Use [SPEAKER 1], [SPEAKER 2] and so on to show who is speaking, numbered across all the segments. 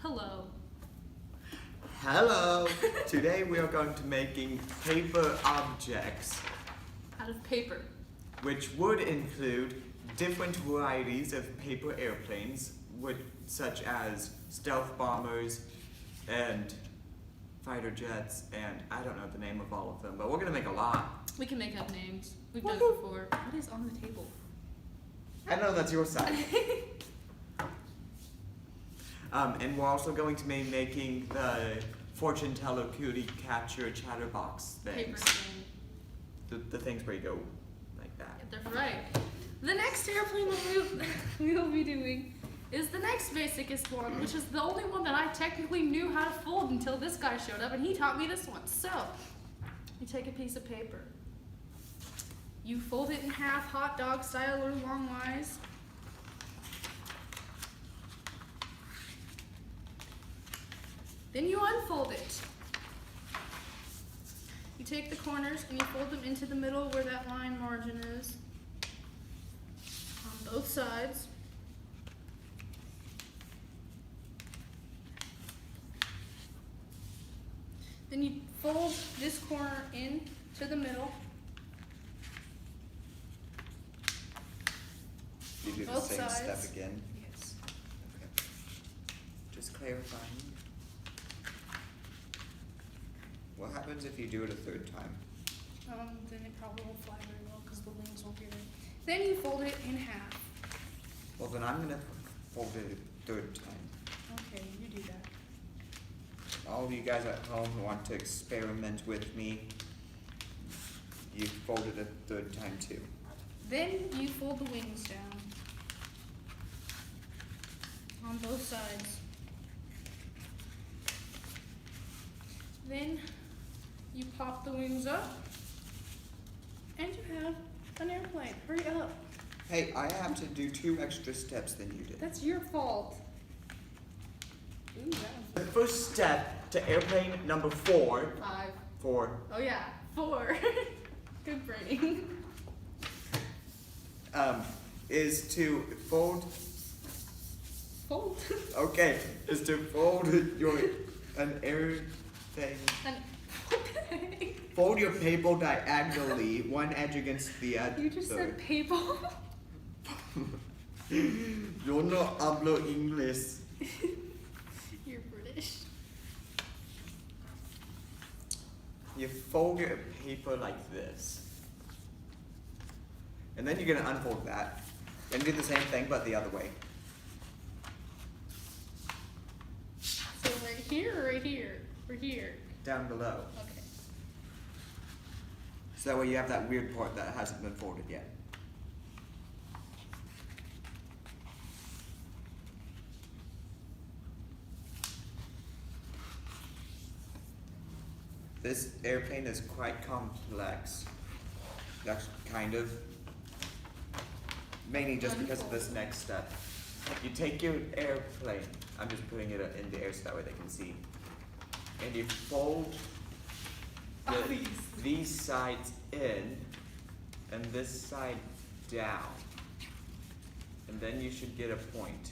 [SPEAKER 1] Hello.
[SPEAKER 2] Hello! Today we are going to making paper objects,
[SPEAKER 1] Out of paper.
[SPEAKER 2] which would include different varieties of paper airplanes, such as stealth bombers and fighter jets, and I don't know the name of all of them, but we're gonna make a lot.
[SPEAKER 1] We can make up names. We've done it before. What is on the table?
[SPEAKER 2] I know that's your side. And we're also going to be making the fortune teller, cootie catcher, chatterbox
[SPEAKER 1] Paper
[SPEAKER 2] things.
[SPEAKER 1] thing.
[SPEAKER 2] The things where you go like that.
[SPEAKER 1] They're right. The next airplane that we will be doing is the next basicest one, which is the only one that I technically knew how to fold until this guy showed up and he taught me this one. So, you take a piece of paper. You fold it in half, hot dog style or longwise. Then you unfold it. You take the corners and you fold them into the middle where that line margin is. On both sides. Then you fold this corner in to the middle.
[SPEAKER 2] You do the
[SPEAKER 1] Both
[SPEAKER 2] same
[SPEAKER 1] sides.
[SPEAKER 2] step again.
[SPEAKER 1] Yes.
[SPEAKER 2] Okay. Just clarifying. What happens if you do it a third time?
[SPEAKER 1] Then it probably won't fly very well because the wings won't get it. Then you fold it in half.
[SPEAKER 2] Well, then I'm gonna fold it a third time.
[SPEAKER 1] Okay, you do that.
[SPEAKER 2] All of you guys at home who want to experiment with me, you fold it a third time too.
[SPEAKER 1] Then you fold the wings down. On both sides. Then you pop the wings up. And you have an airplane. Hurry up.
[SPEAKER 2] Hey, I have to do 2 extra steps than you did.
[SPEAKER 1] That's your fault. Ooh,
[SPEAKER 2] The first step to airplane number 4.
[SPEAKER 1] 5.
[SPEAKER 2] 4.
[SPEAKER 1] Oh yeah, 4. Good brain.
[SPEAKER 2] Is to fold.
[SPEAKER 1] Fold.
[SPEAKER 2] Okay, is to fold an airplane.
[SPEAKER 1] Okay.
[SPEAKER 2] Fold your paper diagonally, one edge against the other.
[SPEAKER 1] You just said paper.
[SPEAKER 2] Yo no hablo inglés.
[SPEAKER 1] You're British.
[SPEAKER 2] You fold your paper like this. And then you're gonna unfold that. And do the same thing, but the other way.
[SPEAKER 1] So right here or right here? Or here?
[SPEAKER 2] Down below.
[SPEAKER 1] Okay.
[SPEAKER 2] So that way you have that weird part that hasn't been folded yet. This airplane is quite complex. That's kind of. Mainly just because of this next step. You take your airplane, I'm just putting it in the air so that way they can see. And you fold these sides in and this side down. And then you should get a point.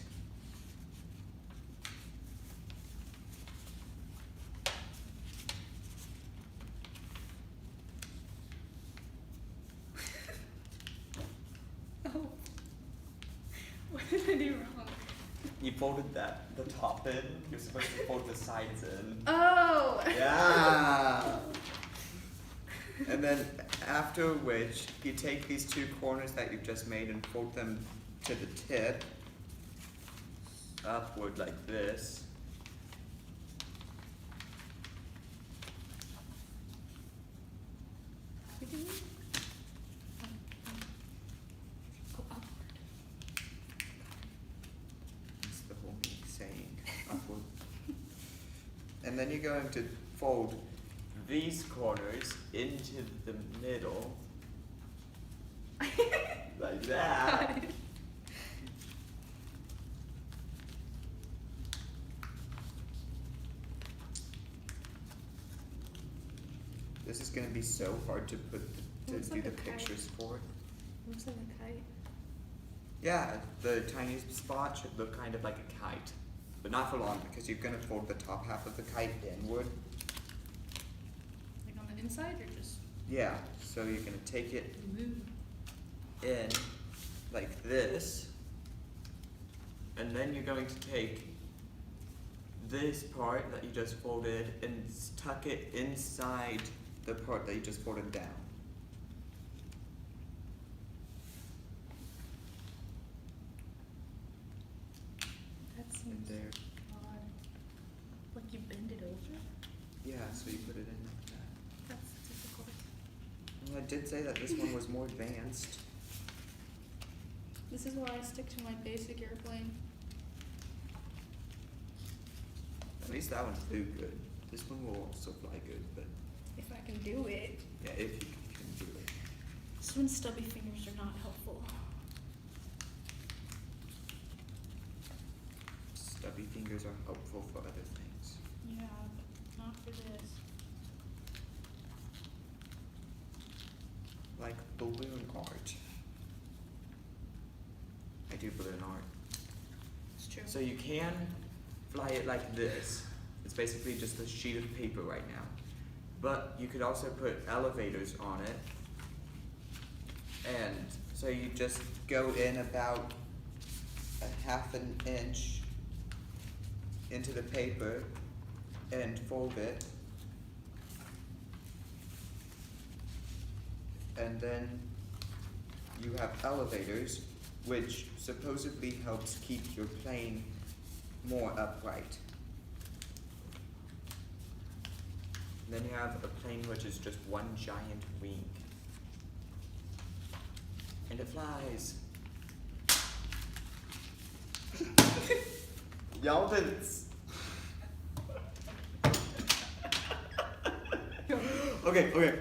[SPEAKER 1] Oh. What did I do wrong?
[SPEAKER 2] You folded the top in. You're supposed to fold the sides in.
[SPEAKER 1] Oh!
[SPEAKER 2] Yeah! And then after which, you take these 2 corners that you've just made and fold them to the tip, upward like this.
[SPEAKER 1] What do you mean? Go upward.
[SPEAKER 2] That's the whole me saying upward. And then you're going to fold these corners into the middle, like that. This is going to be so hard to put to
[SPEAKER 1] Looks
[SPEAKER 2] do
[SPEAKER 1] like
[SPEAKER 2] the
[SPEAKER 1] a kite.
[SPEAKER 2] pictures for.
[SPEAKER 1] Looks like a kite.
[SPEAKER 2] Yeah, the tiniest spot should look kind of like a kite, but not for long because you're gonna fold the top half of the kite inward.
[SPEAKER 1] Like on the inside or just
[SPEAKER 2] Yeah, so you're gonna take it
[SPEAKER 1] move?
[SPEAKER 2] in like this, and then you're going to take this part that you just folded and tuck it inside the part that you just folded down.
[SPEAKER 1] That seems
[SPEAKER 2] There.
[SPEAKER 1] odd. Like you bend it over?
[SPEAKER 2] Yeah, so you put it in like that.
[SPEAKER 1] That's difficult.
[SPEAKER 2] Well, I did say that this one was more advanced.
[SPEAKER 1] This is why I stick to my basic airplane.
[SPEAKER 2] At least that one flew good. This one will also fly good, but
[SPEAKER 1] If I can do it.
[SPEAKER 2] yeah, if you can do it.
[SPEAKER 1] This one's stubby fingers are not helpful.
[SPEAKER 2] Stubby fingers are helpful for other things.
[SPEAKER 1] Yeah, but not for this.
[SPEAKER 2] Like balloon art. I do balloon art.
[SPEAKER 1] It's true.
[SPEAKER 2] So you can fly it like this. It's basically just a sheet of paper right now. But you could also put elevators on it. And so you just go in about a half an inch into the paper and fold it. And then you have elevators, which supposedly helps keep your plane more upright. And then you have a plane which is just one giant wing. And it flies. Y'all didn't. Okay.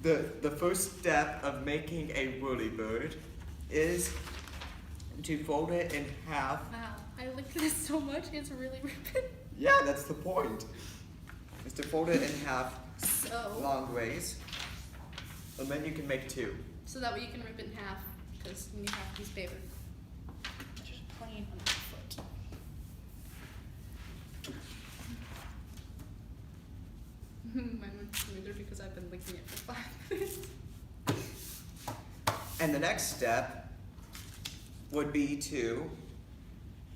[SPEAKER 2] The first step of making a whirlybird is to fold it in half.
[SPEAKER 1] Wow, I looked at this so much, it's really ripping.
[SPEAKER 2] Yeah, that's the point. Is to fold it in half
[SPEAKER 1] So.
[SPEAKER 2] long ways. And then you can make two.
[SPEAKER 1] So that way you can rip it in half, because you need half a piece of paper. Just plain on my foot. Mine went smoother because I've been licking it for 5 minutes.
[SPEAKER 2] And the next step would be to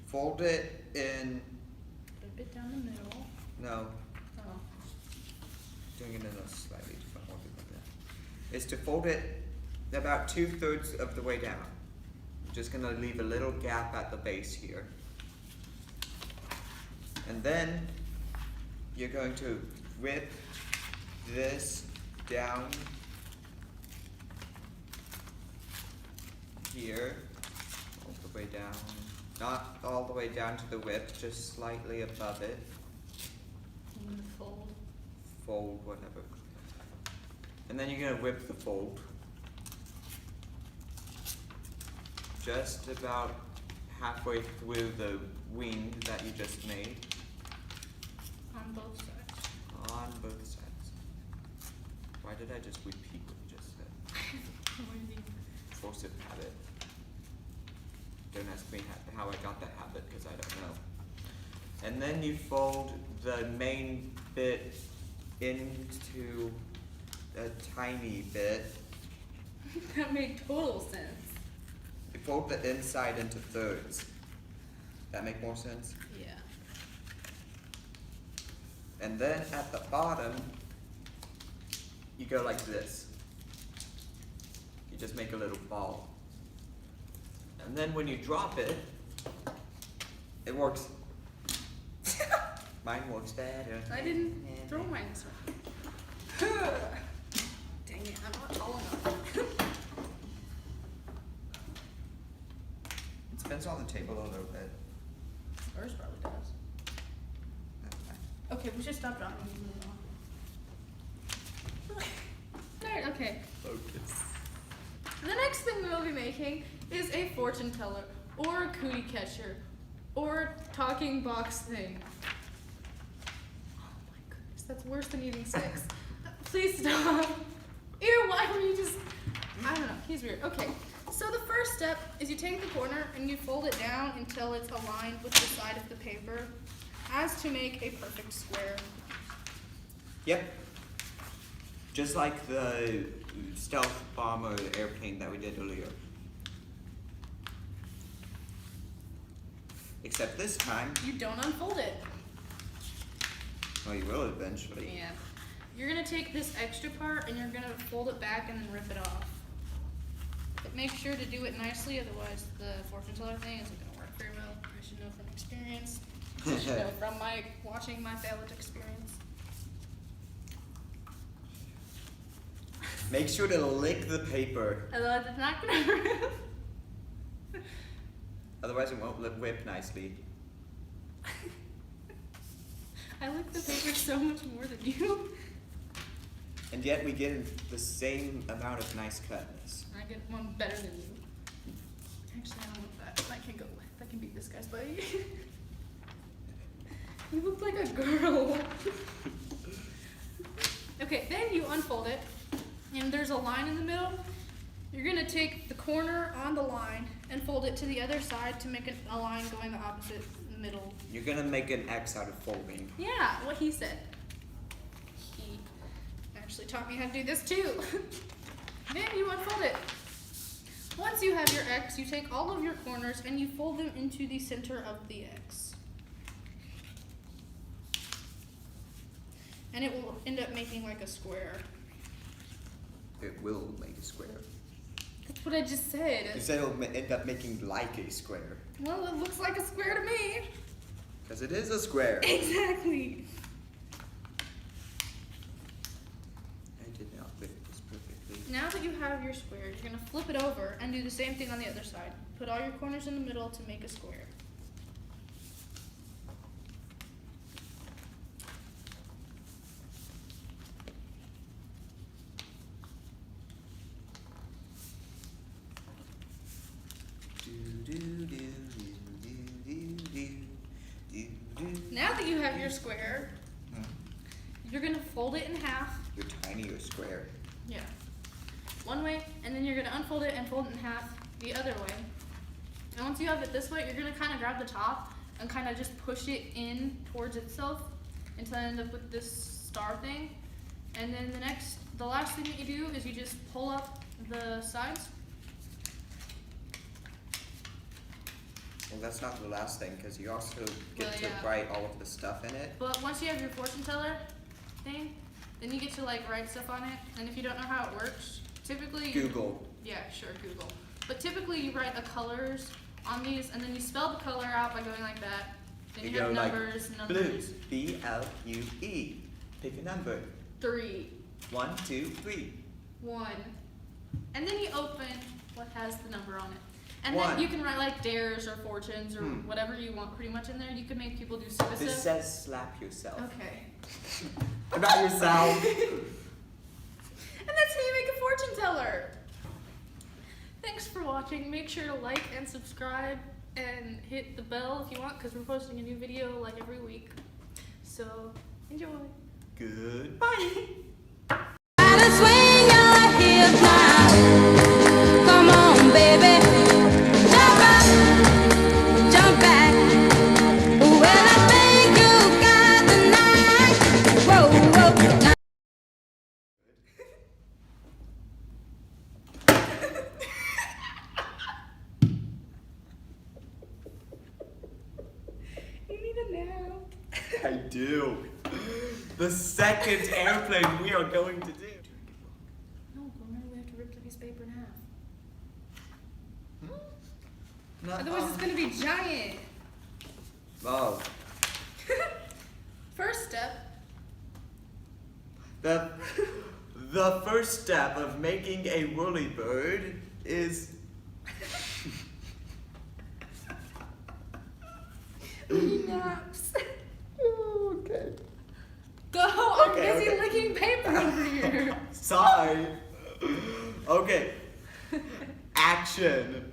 [SPEAKER 2] fold it in,
[SPEAKER 1] Rip it down the middle.
[SPEAKER 2] no,
[SPEAKER 1] Oh.
[SPEAKER 2] doing it in a slightly different order than that. Is to fold it about 2/3 of the way down. Just gonna leave a little gap at the base here. And then you're going to rip this down here, all the way down, not all the way down to the whip, just slightly above it.
[SPEAKER 1] And the fold.
[SPEAKER 2] Fold, whatever. And then you're gonna whip the fold. Just about halfway through the wing that you just made.
[SPEAKER 1] On both sides.
[SPEAKER 2] On both sides. Why did I just repeat what you just said?
[SPEAKER 1] What do you mean?
[SPEAKER 2] Force of habit. Don't ask me how I got that habit, because I don't know. And then you fold the main bit into a tiny bit.
[SPEAKER 1] That made total sense.
[SPEAKER 2] You fold the inside into thirds. That make more sense?
[SPEAKER 1] Yeah.
[SPEAKER 2] And then at the bottom, you go like this. You just make a little ball. And then when you drop it, it works. Mine works better.
[SPEAKER 1] I didn't throw mine this way. Dang it, I'm not tall enough.
[SPEAKER 2] It spins on the table a little bit.
[SPEAKER 1] Yours probably does.
[SPEAKER 2] That's fine.
[SPEAKER 1] Okay, we should stop dropping these and move on. Alright, okay.
[SPEAKER 2] Focus.
[SPEAKER 1] The next thing we will be making is a fortune teller, or a cootie catcher, or a talking box thing. Oh my goodness, that's worse than eating sex. Please stop. Ew, why were you just... I don't know, he's weird. Okay, so the first step is you take the corner and you fold it down until it's aligned with the side of the paper. as to make a perfect square.
[SPEAKER 2] Yep. Just like the stealth bomber airplane that we did earlier. Except this time,
[SPEAKER 1] You don't unfold it.
[SPEAKER 2] well, you will eventually.
[SPEAKER 1] Yeah. You're gonna take this extra part and you're gonna fold it back and then rip it off. But make sure to do it nicely, otherwise the fortune teller thing isn't gonna work very well. I should know from experience. I should know from my watching my failed experience.
[SPEAKER 2] Make sure to lick the paper,
[SPEAKER 1] Otherwise it's not gonna rip.
[SPEAKER 2] otherwise it won't whip nicely.
[SPEAKER 1] I like the paper so much more than you.
[SPEAKER 2] And yet we get the same amount of nice cutness.
[SPEAKER 1] I get one better than you. Actually, I don't want that. That can beat this guy's buddy. You look like a girl. Okay, then you unfold it, and there's a line in the middle. You're gonna take the corner on the line and fold it to the other side to make a line going the opposite middle.
[SPEAKER 2] You're gonna make an X out of folding.
[SPEAKER 1] Yeah, what he said. He actually taught me how to do this too. Then you unfold it. Once you have your X, you take all of your corners and you fold them into the center of the X. And it will end up making like a square.
[SPEAKER 2] It will make a square.
[SPEAKER 1] That's what I just said.
[SPEAKER 2] You said it'll end up making like a square.
[SPEAKER 1] Well, it looks like a square to me.
[SPEAKER 2] Because it is a square.
[SPEAKER 1] Exactly.
[SPEAKER 2] I did not fit this perfectly.
[SPEAKER 1] Now that you have your square, you're going to flip it over and do the same thing on the other side. Put all your corners in the middle to make a square. Now that you have your square, you're going to fold it in half.
[SPEAKER 2] Your tinier square.
[SPEAKER 1] Yeah. One way, and then you're going to unfold it and fold it in half the other way. And once you have it this way, you're going to kind of grab the top and kind of just push it in towards itself until I end up with this star thing. And then the last thing that you do is you just pull up the sides.
[SPEAKER 2] Well, that's not the last thing, because you also get
[SPEAKER 1] Well,
[SPEAKER 2] to
[SPEAKER 1] yeah.
[SPEAKER 2] write all of the stuff in it.
[SPEAKER 1] But once you have your fortune teller thing, then you get to like write stuff on it. And if you don't know how it works, typically
[SPEAKER 2] Google.
[SPEAKER 1] Yeah, sure, Google. But typically you write the colors on these, and then you spell the color out by going like that. Then you have
[SPEAKER 2] go like
[SPEAKER 1] numbers.
[SPEAKER 2] blue. B-L-U-E. Pick a number.
[SPEAKER 1] 3,
[SPEAKER 2] 1, 2, 3.
[SPEAKER 1] 1. And then you open what has the number on it. And
[SPEAKER 2] One.
[SPEAKER 1] then you can write like dares or fortunes or whatever you want pretty much in there. You can make people do submissive.
[SPEAKER 2] This says slap yourself.
[SPEAKER 1] Okay.
[SPEAKER 2] Not yourself.
[SPEAKER 1] And that's how you make a fortune teller. Thanks for watching. Make sure to like and subscribe and hit the bell if you want, because we're posting a new video like every week. So enjoy.
[SPEAKER 2] Goodbye.
[SPEAKER 3] Gotta swing your hips now. Come on, baby. Jump up, jump back. Well, I think you got the night. Whoa, whoa.
[SPEAKER 1] You need a nap.
[SPEAKER 2] I do. The second airplane we are going to do.
[SPEAKER 1] No, remember we have to rip the piece of paper in half.
[SPEAKER 2] Not
[SPEAKER 1] Otherwise it's gonna be giant.
[SPEAKER 2] Oh.
[SPEAKER 1] First step.
[SPEAKER 2] The first step of making a whirly bird is
[SPEAKER 1] Naps.
[SPEAKER 2] okay.
[SPEAKER 1] Go! I'm
[SPEAKER 2] Okay,
[SPEAKER 1] busy
[SPEAKER 2] okay.
[SPEAKER 1] licking paper over here.
[SPEAKER 2] Sorry. Okay. Action.